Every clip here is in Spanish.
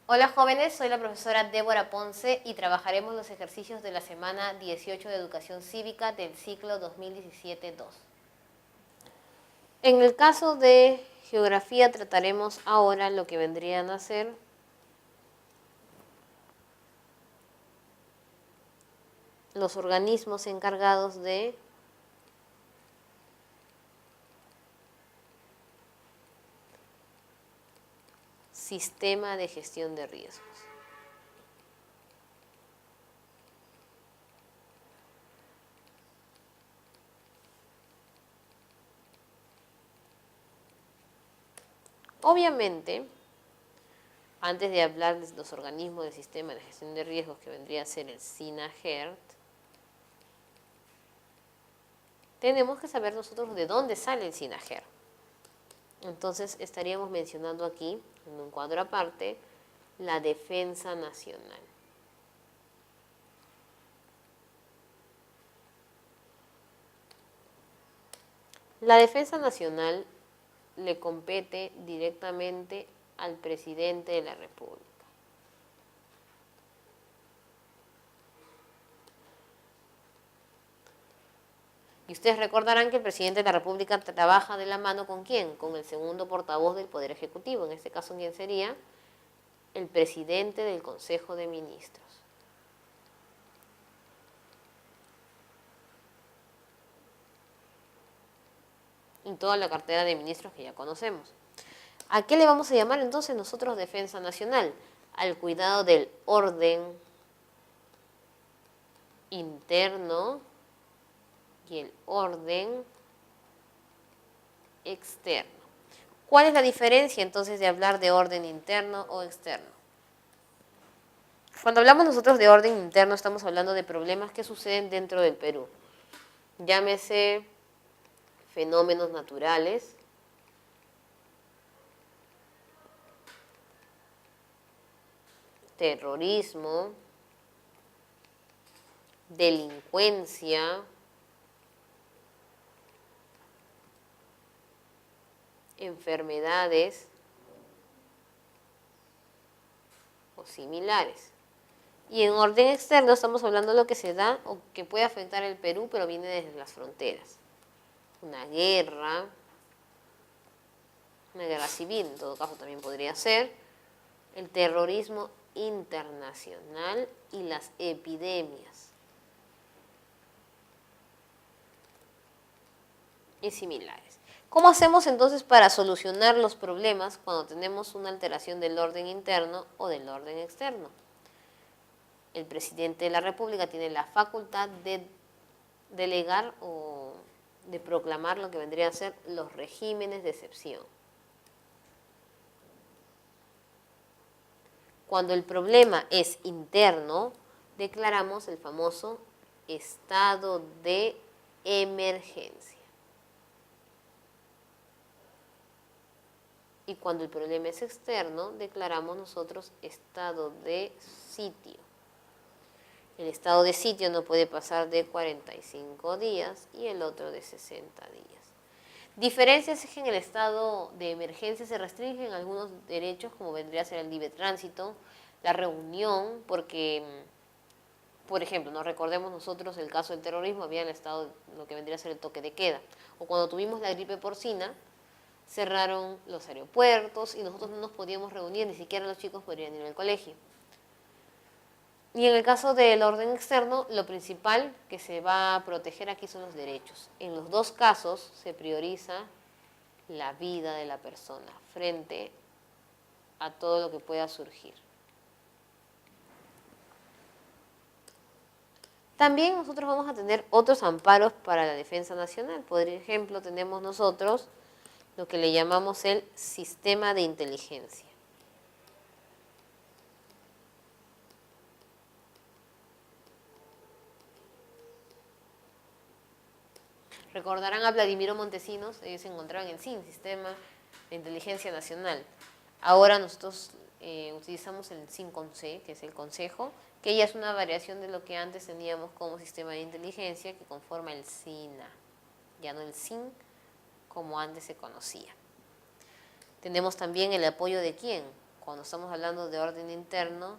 Hola jóvenes, soy la profesora Débora Ponce y trabajaremos los ejercicios de la semana 18 de Educación Cívica del ciclo 2017-2. En el caso de Geografía trataremos ahora lo que vendrían a ser los organismos encargados de sistema de gestión de riesgos. Obviamente, antes de hablar de los organismos del sistema de gestión de riesgos, que vendría a ser el SINAGERT, tenemos que saber nosotros de dónde sale el SINAGERT. Entonces estaríamos mencionando aquí, en un cuadro aparte, la defensa nacional. La defensa nacional le compete directamente al presidente de la República. Y ustedes recordarán que el presidente de la República trabaja de la mano ¿con quién? Con el segundo portavoz del Poder Ejecutivo. En este caso, ¿quién sería? El presidente del Consejo de Ministros. Y toda la cartera de ministros que ya conocemos. ¿A qué le vamos a llamar entonces nosotros defensa nacional? Al cuidado del orden interno y el orden externo. ¿Cuál es la diferencia entonces de hablar de orden interno o externo? Cuando hablamos nosotros de orden interno estamos hablando de problemas que suceden dentro del Perú. Llámese fenómenos naturales, terrorismo, delincuencia, enfermedades o similares. Y en orden externo estamos hablando de lo que se da o que puede afectar el Perú, pero viene desde las fronteras. Una guerra civil, en todo caso también podría ser, el terrorismo internacional y las epidemias y similares. ¿Cómo hacemos entonces para solucionar los problemas cuando tenemos una alteración del orden interno o del orden externo? El presidente de la República tiene la facultad de delegar o de proclamar lo que vendrían a ser los regímenes de excepción. Cuando el problema es interno, declaramos el famoso estado de emergencia. Y cuando el problema es externo, declaramos nosotros estado de sitio. El estado de sitio no puede pasar de 45 días y el otro de 60 días. Diferencias es que en el estado de emergencia se restringen algunos derechos, como vendría a ser el libre tránsito, la reunión, porque, por ejemplo, nos recordemos nosotros el caso del terrorismo, había el estado, lo que vendría a ser el toque de queda. O cuando tuvimos la gripe porcina, cerraron los aeropuertos y nosotros no nos podíamos reunir, ni siquiera los chicos podrían ir al colegio. Y en el caso del orden externo, lo principal que se va a proteger aquí son los derechos. En los dos casos se prioriza la vida de la persona frente a todo lo que pueda surgir. También nosotros vamos a tener otros amparos para la defensa nacional. Por ejemplo, tenemos nosotros lo que le llamamos el sistema de inteligencia. Recordarán a Vladimiro Montesinos, ellos se encontraban en SIN, Sistema de Inteligencia Nacional. Ahora nosotros utilizamos el SIN-CONSE, que es el Consejo, que ya es una variación de lo que antes teníamos como sistema de inteligencia que conforma el SINA, ya no el SIN como antes se conocía. Tenemos también el apoyo de ¿quién? cuando estamos hablando de orden interno,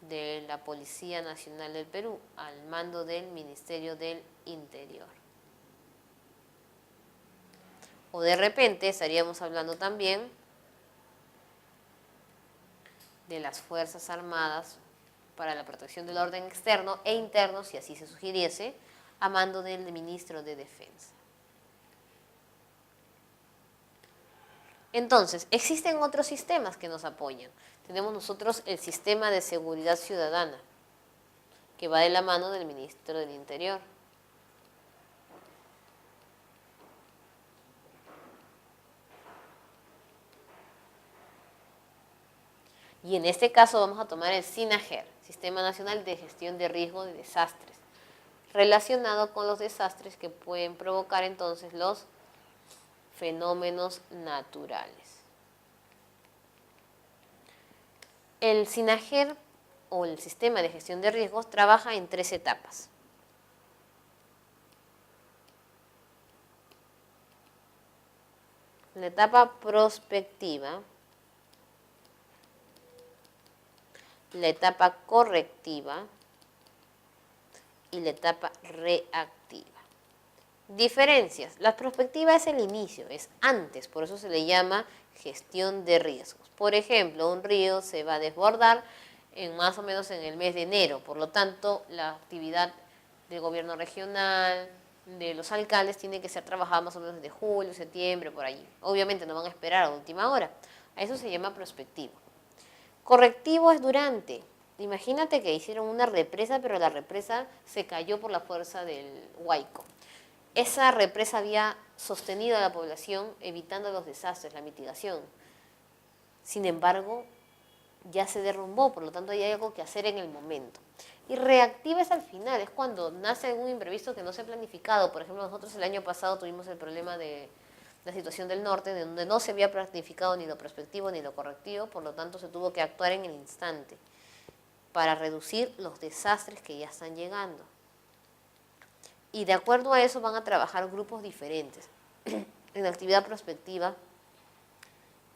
de la Policía Nacional del Perú, al mando del Ministerio del Interior. O de repente estaríamos hablando también de las Fuerzas Armadas para la protección del orden externo e interno, si así se sugiriese, a mando del Ministro de Defensa. Entonces, existen otros sistemas que nos apoyan. Tenemos nosotros el sistema de seguridad ciudadana, que va de la mano del Ministro del Interior. Y en este caso vamos a tomar el SINAGER, Sistema Nacional de Gestión de Riesgo de Desastres, relacionado con los desastres que pueden provocar entonces los fenómenos naturales. El SINAGER o el Sistema de Gestión de Riesgos trabaja en 3 etapas. La etapa prospectiva, la etapa correctiva y la etapa reactiva. Diferencias. La prospectiva es el inicio, es antes, por eso se le llama gestión de riesgos. Por ejemplo, un río se va a desbordar más o menos en el mes de enero, por lo tanto, la actividad del gobierno regional, de los alcaldes, tiene que ser trabajada más o menos desde julio, septiembre, por allí. Obviamente no van a esperar a última hora. A eso se llama prospectivo. Correctivo es durante. Imagínate que hicieron una represa, pero la represa se cayó por la fuerza del Huayco. Esa represa había sostenido a la población evitando los desastres, la mitigación. Sin embargo, ya se derrumbó, por lo tanto hay algo que hacer en el momento. Y reactiva es al final, es cuando nace algún imprevisto que no se ha planificado. Por ejemplo, nosotros el año pasado tuvimos el problema de la situación del norte, de donde no se había planificado ni lo prospectivo ni lo correctivo, por lo tanto se tuvo que actuar en el instante para reducir los desastres que ya están llegando. Y de acuerdo a eso van a trabajar grupos diferentes. En la actividad prospectiva,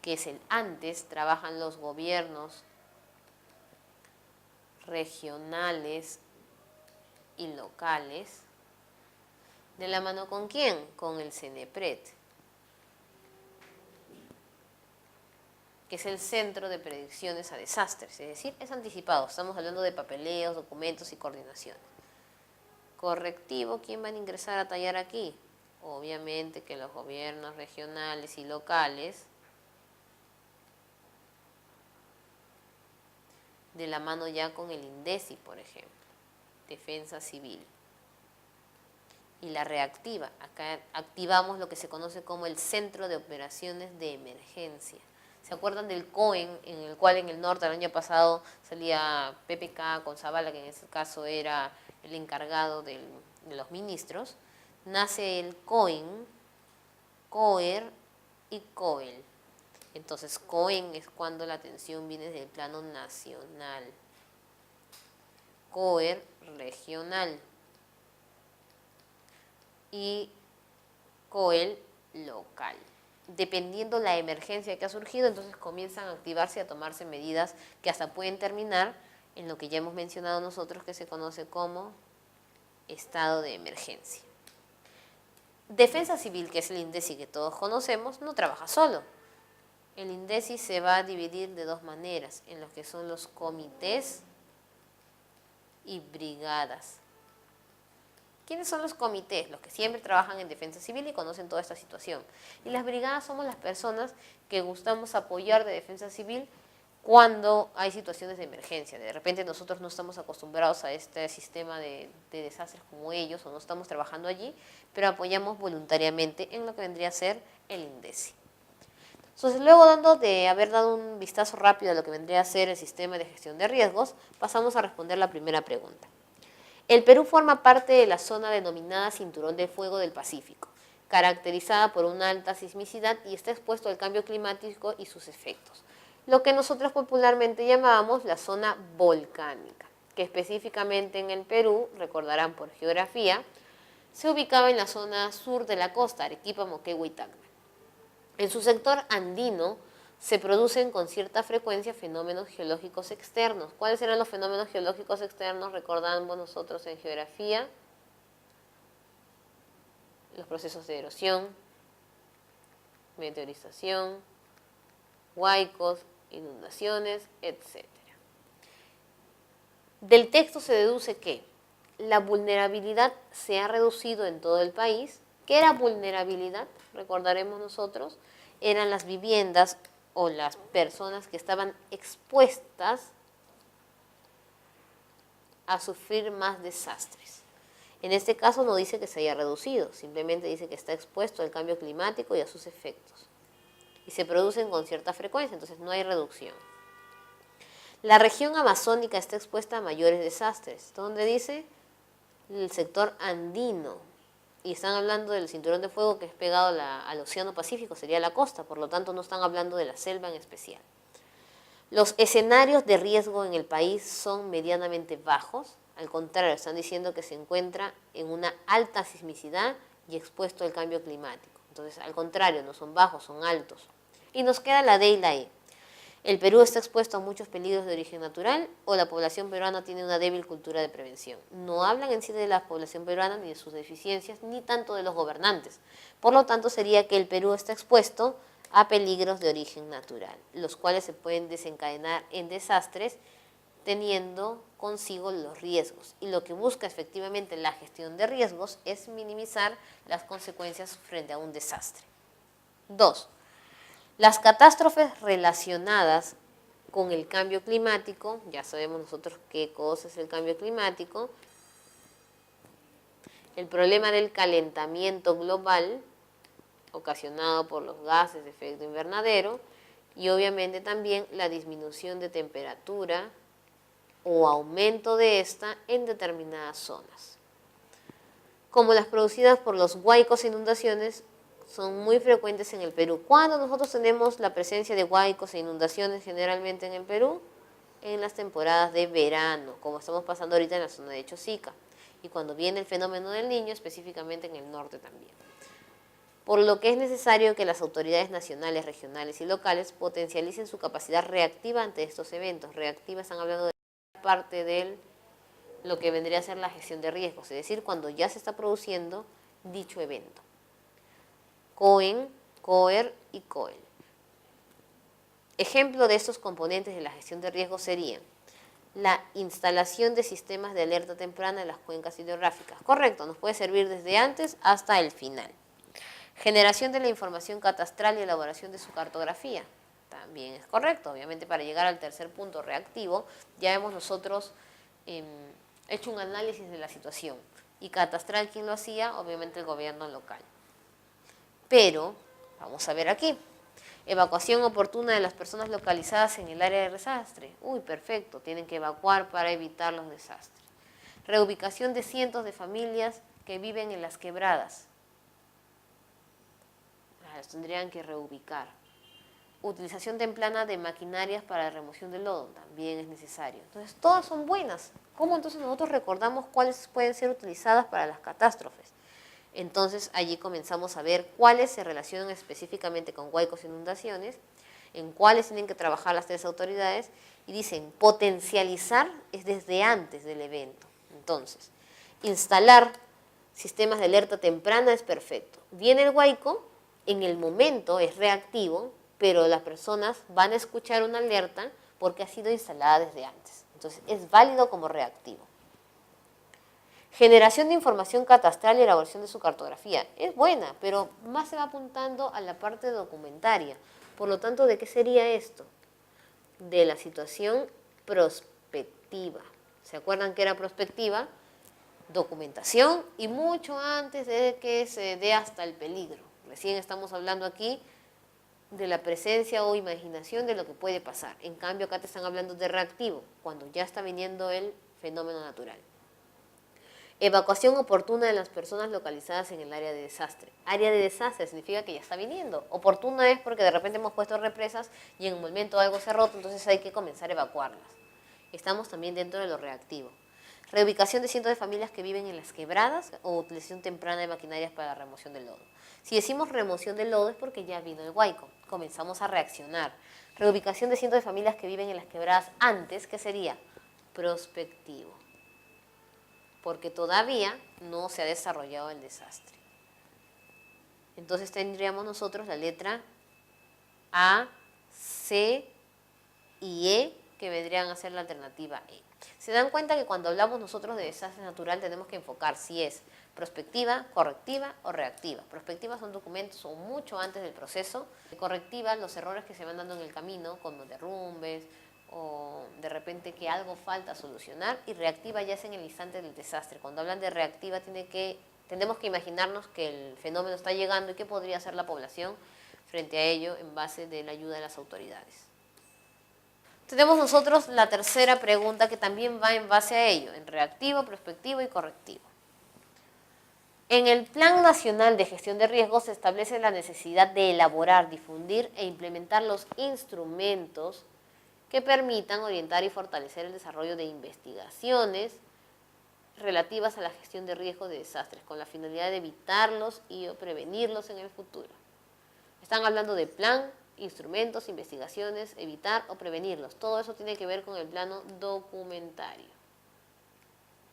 que es el antes, trabajan los gobiernos regionales y locales. ¿De la mano con quién? Con el CENEPRED, que es el Centro de Predicciones a Desastres, es decir, es anticipado. Estamos hablando de papeleos, documentos y coordinación. Correctivo, ¿quién van a ingresar a tallar aquí? Obviamente que los gobiernos regionales y locales, de la mano ya con el INDECI, por ejemplo, Defensa Civil. Y la reactiva, acá activamos lo que se conoce como el Centro de Operaciones de Emergencia. ¿Se acuerdan del COEN, en el cual en el norte el año pasado salía PPK con Zavala, que en ese caso era el encargado de los ministros? Nace el COEN, COER y COEL. Entonces, COEN es cuando la atención viene del plano nacional, COER regional y COEL local. Dependiendo la emergencia que ha surgido, entonces comienzan a activarse y a tomarse medidas que hasta pueden terminar en lo que ya hemos mencionado nosotros, que se conoce como estado de emergencia. Defensa Civil, que es el INDECI que todos conocemos, no trabaja solo. El INDECI se va a dividir de 2 maneras, en lo que son los comités y brigadas. ¿Quiénes son los comités? Los que siempre trabajan en defensa civil y conocen toda esta situación. Y las brigadas somos las personas que gustamos apoyar de defensa civil cuando hay situaciones de emergencia. De repente nosotros no estamos acostumbrados a este sistema de desastres como ellos, o no estamos trabajando allí, pero apoyamos voluntariamente en lo que vendría a ser el INDECI. Entonces, luego de haber dado un vistazo rápido a lo que vendría a ser el sistema de gestión de riesgos, pasamos a responder la primera pregunta. El Perú forma parte de la zona denominada Cinturón de Fuego del Pacífico, caracterizada por una alta sismicidad y está expuesto al cambio climático y sus efectos, lo que nosotros popularmente llamábamos la zona volcánica, que específicamente en el Perú, recordarán por geografía, se ubicaba en la zona sur de la costa, Arequipa, Moquegua y Tacna. En su sector andino se producen con cierta frecuencia fenómenos geológicos externos. ¿Cuáles eran los fenómenos geológicos externos? Recordamos nosotros en geografía, los procesos de erosión, meteorización, huaicos, inundaciones, etc. Del texto se deduce que la vulnerabilidad se ha reducido en todo el país. ¿Qué era vulnerabilidad? Recordaremos nosotros, eran las viviendas o las personas que estaban expuestas a sufrir más desastres. En este caso no dice que se haya reducido, simplemente dice que está expuesto al cambio climático y a sus efectos. Y se producen con cierta frecuencia, entonces no hay reducción. La región amazónica está expuesta a mayores desastres, donde dice el sector andino, y están hablando del cinturón de fuego que es pegado al Océano Pacífico, sería la costa, por lo tanto no están hablando de la selva en especial. Los escenarios de riesgo en el país son medianamente bajos, al contrario, están diciendo que se encuentra en una alta sismicidad y expuesto al cambio climático. Entonces, al contrario, no son bajos, son altos. Y nos queda la D y la E. El Perú está expuesto a muchos peligros de origen natural o la población peruana tiene una débil cultura de prevención. No hablan en sí de la población peruana ni de sus deficiencias, ni tanto de los gobernantes. Por lo tanto, sería que el Perú está expuesto a peligros de origen natural, los cuales se pueden desencadenar en desastres teniendo consigo los riesgos. Y lo que busca efectivamente la gestión de riesgos es minimizar las consecuencias frente a un desastre. 2. Las catástrofes relacionadas con el cambio climático, ya sabemos nosotros qué cosa es el cambio climático, el problema del calentamiento global ocasionado por los gases de efecto invernadero y obviamente también la disminución de temperatura o aumento de esta en determinadas zonas. Como las producidas por los huaicos e inundaciones son muy frecuentes en el Perú. ¿Cuándo nosotros tenemos la presencia de huaicos e inundaciones generalmente en el Perú? En las temporadas de verano, como estamos pasando ahorita en la zona de Chosica. Y cuando viene el fenómeno del Niño, específicamente en el norte también. Por lo que es necesario que las autoridades nacionales, regionales y locales potencialicen su capacidad reactiva ante estos eventos. Reactiva, están hablando de parte de lo que vendría a ser la gestión de riesgos, es decir, cuando ya se está produciendo dicho evento. COEN, COER y COEL. Ejemplo de estos componentes de la gestión de riesgos serían la instalación de sistemas de alerta temprana en las cuencas hidrográficas. Correcto, nos puede servir desde antes hasta el final. Generación de la información catastral y elaboración de su cartografía. También es correcto, obviamente para llegar al tercer punto reactivo, ya hemos nosotros hecho un análisis de la situación. Y catastral, ¿quién lo hacía? Obviamente el gobierno local. Pero, vamos a ver aquí, evacuación oportuna de las personas localizadas en el área de desastre. Uy, perfecto, tienen que evacuar para evitar los desastres. Reubicación de cientos de familias que viven en las quebradas. Las tendrían que reubicar. Utilización temprana de maquinarias para la remoción del lodo, también es necesario. Entonces, todas son buenas. ¿Cómo entonces nosotros recordamos cuáles pueden ser utilizadas para las catástrofes? Entonces, allí comenzamos a ver cuáles se relacionan específicamente con huaicos e inundaciones, en cuáles tienen que trabajar las tres autoridades, y dicen, potencializar es desde antes del evento. Entonces, instalar sistemas de alerta temprana es perfecto. Viene el huaico, en el momento es reactivo, pero las personas van a escuchar una alerta porque ha sido instalada desde antes. Entonces, es válido como reactivo. Generación de información catastral y elaboración de su cartografía. Es buena, pero más se va apuntando a la parte documentaria. Por lo tanto, ¿de qué sería esto? De la situación prospectiva. ¿Se acuerdan que era prospectiva? Documentación y mucho antes de que se dé hasta el peligro. Recién estamos hablando aquí de la presencia o imaginación de lo que puede pasar. En cambio, acá te están hablando de reactivo, cuando ya está viniendo el fenómeno natural. Evacuación oportuna de las personas localizadas en el área de desastre. Área de desastre significa que ya está viniendo. Oportuna es porque de repente hemos puesto represas y en un momento algo se ha roto, entonces hay que comenzar a evacuarlas. Estamos también dentro de lo reactivo. Reubicación de cientos de familias que viven en las quebradas o utilización temprana de maquinarias para la remoción del lodo. Si decimos remoción del lodo es porque ya vino el huaico. comenzamos a reaccionar. Reubicación de cientos de familias que viven en las quebradas antes, ¿qué sería? Prospectivo. Porque todavía no se ha desarrollado el desastre. Entonces tendríamos nosotros la letra A, C y E, que vendrían a ser la alternativa E. Se dan cuenta que cuando hablamos nosotros de desastre natural tenemos que enfocar si es prospectiva, correctiva o reactiva. Prospectiva son documentos o mucho antes del proceso. Correctiva, los errores que se van dando en el camino, como derrumbes o de repente que algo falta solucionar. Y reactiva ya es en el instante del desastre. Cuando hablan de reactiva tenemos que imaginarnos que el fenómeno está llegando y qué podría hacer la población frente a ello en base de la ayuda de las autoridades. Tenemos nosotros la tercera pregunta que también va en base a ello, en reactivo, prospectivo y correctivo. En el Plan Nacional de Gestión de Riesgos se establece la necesidad de elaborar, difundir e implementar los instrumentos que permitan orientar y fortalecer el desarrollo de investigaciones relativas a la gestión de riesgos de desastres, con la finalidad de evitarlos y prevenirlos en el futuro. Están hablando de plan, instrumentos, investigaciones, evitar o prevenirlos. Todo eso tiene que ver con el plano documentario.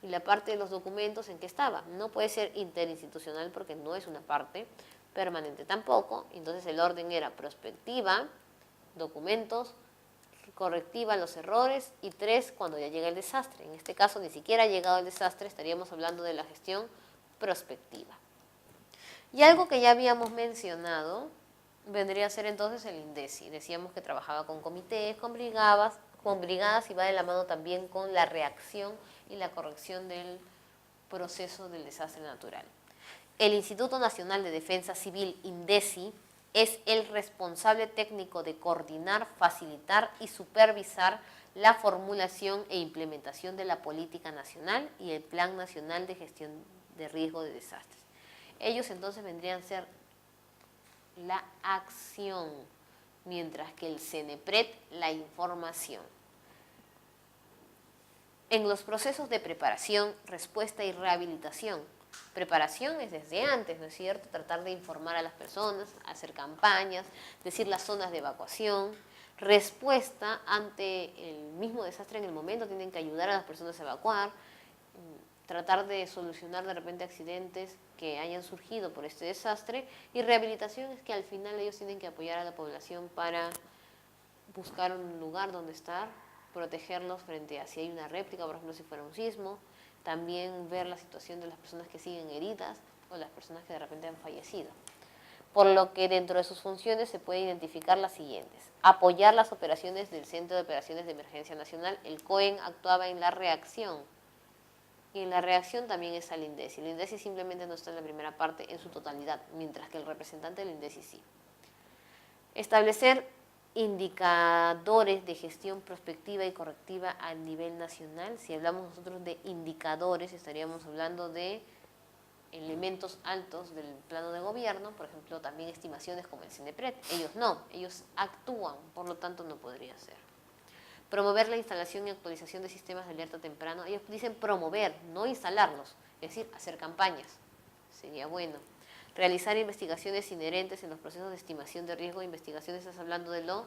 Y la parte de los documentos, ¿en qué estaba? No puede ser interinstitucional porque no es una parte, permanente tampoco. Entonces el orden era prospectiva, documentos, correctiva, los errores, y 3, cuando ya llega el desastre. En este caso ni siquiera ha llegado el desastre, estaríamos hablando de la gestión prospectiva. Y algo que ya habíamos mencionado vendría a ser entonces el INDECI. Decíamos que trabajaba con comités, con brigadas y va de la mano también con la reacción y la corrección del proceso del desastre natural. El Instituto Nacional de Defensa Civil, INDECI, es el responsable técnico de coordinar, facilitar y supervisar la formulación e implementación de la política nacional y el Plan Nacional de Gestión de Riesgo de Desastres. Ellos entonces vendrían a ser la acción, mientras que el CENEPRED la información. En los procesos de preparación, respuesta y rehabilitación. Preparación es desde antes, ¿no es cierto? Tratar de informar a las personas, hacer campañas, decir las zonas de evacuación. Respuesta ante el mismo desastre en el momento, tienen que ayudar a las personas a evacuar, tratar de solucionar de repente accidentes que hayan surgido por este desastre. Y rehabilitación es que al final ellos tienen que apoyar a la población para buscar un lugar donde estar, protegerlos frente a si hay una réplica, por ejemplo si fuera un sismo. También ver la situación de las personas que siguen heridas o las personas que de repente han fallecido. Por lo que dentro de sus funciones se puede identificar las siguientes. Apoyar las operaciones del Centro de Operaciones de Emergencia Nacional. El COEN actuaba en la reacción. Y en la reacción también está el INDECI. El INDECI simplemente no está en la primera parte en su totalidad, mientras que el representante del INDECI sí. Establecer indicadores de gestión prospectiva y correctiva a nivel nacional. Si hablamos nosotros de indicadores, estaríamos hablando de elementos altos del plano de gobierno, por ejemplo, también estimaciones como el CENEPRED. Ellos no, ellos actúan, por lo tanto no podría ser. Promover la instalación y actualización de sistemas de alerta temprano. Ellos dicen promover, no instalarlos, es decir, hacer campañas. Sería bueno. Realizar investigaciones inherentes en los procesos de estimación de riesgo. Investigaciones, estás hablando de lo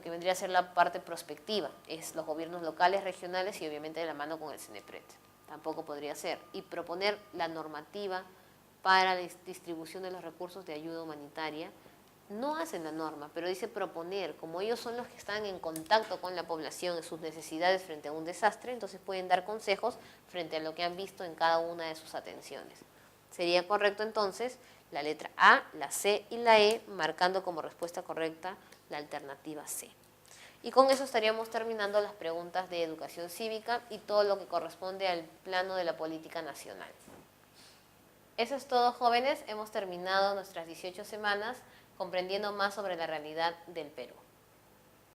que vendría a ser la parte prospectiva, es los gobiernos locales, regionales y obviamente de la mano con el CENEPRED. Tampoco podría ser. Y proponer la normativa para la distribución de los recursos de ayuda humanitaria. No hacen la norma, pero dice proponer. Como ellos son los que están en contacto con la población, sus necesidades frente a un desastre, entonces pueden dar consejos frente a lo que han visto en cada una de sus atenciones. Sería correcto entonces la letra A, la C y la E, marcando como respuesta correcta la alternativa C. Y con eso estaríamos terminando las preguntas de educación cívica y todo lo que corresponde al plano de la política nacional. Eso es todo, jóvenes. Hemos terminado nuestras 18 semanas comprendiendo más sobre la realidad del Perú.